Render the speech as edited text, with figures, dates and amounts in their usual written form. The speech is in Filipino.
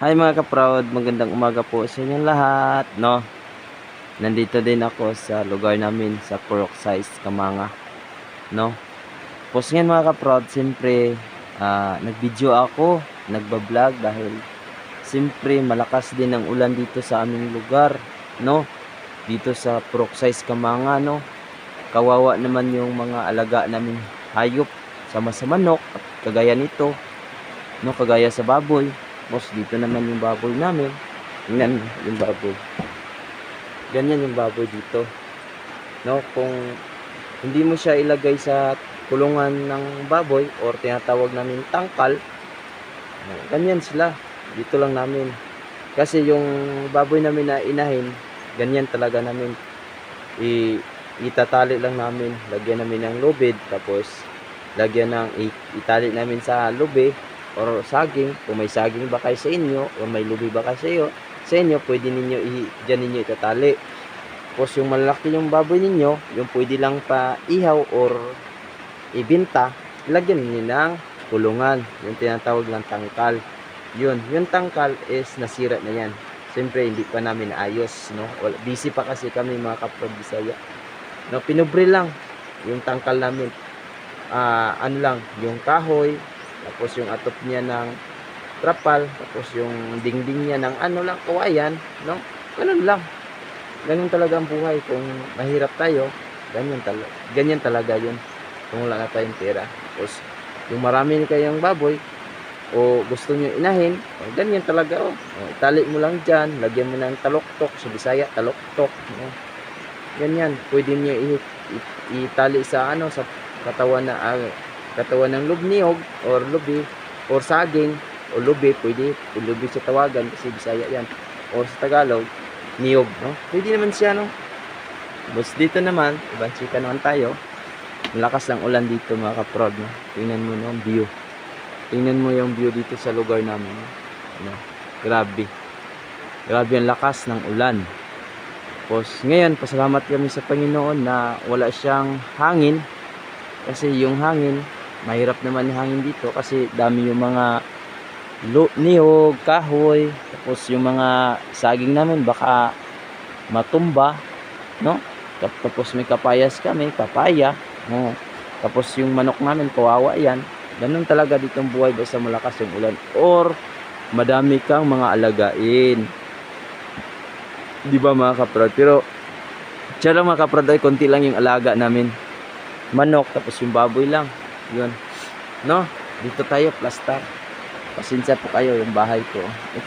Hi mga ka-proud, magandang umaga po sa inyong lahat, no? Nandito din ako sa lugar namin sa Purok Size, Kamanga, no? Tapos ngayon mga ka-proud, siyempre nag-video ako, nagba-vlog dahil siyempre malakas din ang ulan dito sa aming lugar, no? Dito sa Purok Size, Kamanga, no? Kawawa naman yung mga alaga naming hayop, sama sa manok at kagaya nito, no? Kagaya sa baboy. Tapos dito naman yung baboy namin. Tingnan yung baboy. Ganyan yung baboy dito. No, kung hindi mo siya ilagay sa kulungan ng baboy or tinatawag namin tangkal, ganyan sila. Dito lang namin. Kasi yung baboy namin na inahin, ganyan talaga namin. Itatali lang namin. Lagyan namin ng lubid. Tapos lagyan ng itali namin sa lube or saging. Kung may saging ba kayo sa inyo o may lubi ba kayo sa inyo, pwede ninyo dyan ninyo itatali. Tapos yung malaki yung baboy ninyo, yung pwede lang pa ihaw or ibenta, lagyan niyo ng kulungan, yung tinatawag lang tangkal. Yung tangkal is nasira na yan. Siyempre hindi pa namin naayos, no? Busy pa kasi kami mga kapatid Bisaya, no? Pinubre lang yung tangkal namin. Ano lang, yung kahoy, tapos yung atop niya ng trapal, tapos yung dingding niya ng ano lang, kawayan, no? Ganun lang. Ganun talaga ang buhay. Kung mahirap tayo, ganyan talaga yun. Kung wala na tayong pera. Tapos, yung marami kayong baboy, o gusto nyo inahin, ganyan talaga, itali mo lang dyan, lagyan mo ng taloktok, sa Bisaya, taloktok, no? Ganyan, pwede nyo itali sa ano, sa katawan ng lubniog or lubi or saging o lubi, pwede lubi sa tawagan kasi Bisaya yan, o sa Tagalog niyog, no? Pwede naman siya, no? Basta dito naman, ibang chika naman tayo. Malakas lang ulan dito mga kaprod, no? Tingnan mo no, view. Tingnan mo yung view dito sa lugar namin, no? Grabe ang lakas ng ulan. Tapos ngayon, pasalamat kami sa Panginoon na wala siyang hangin. Kasi yung hangin, mahirap naman yung hangin dito kasi dami yung mga niyog, kahoy, tapos yung mga saging namin baka matumba, no? Tapos may kapayas kami, papaya, no? Tapos yung manok namin, kawawa yan. Ganun talaga ditong buhay basta malakas yung ulan or madami kang mga alagain. Di ba mga kaprad? Pero siya lang mga kaprad ay konti lang yung alaga namin. Manok, tapos yung baboy lang. Yun. No? Dito tayo, plaster. Pasensya po kayo yung bahay ko.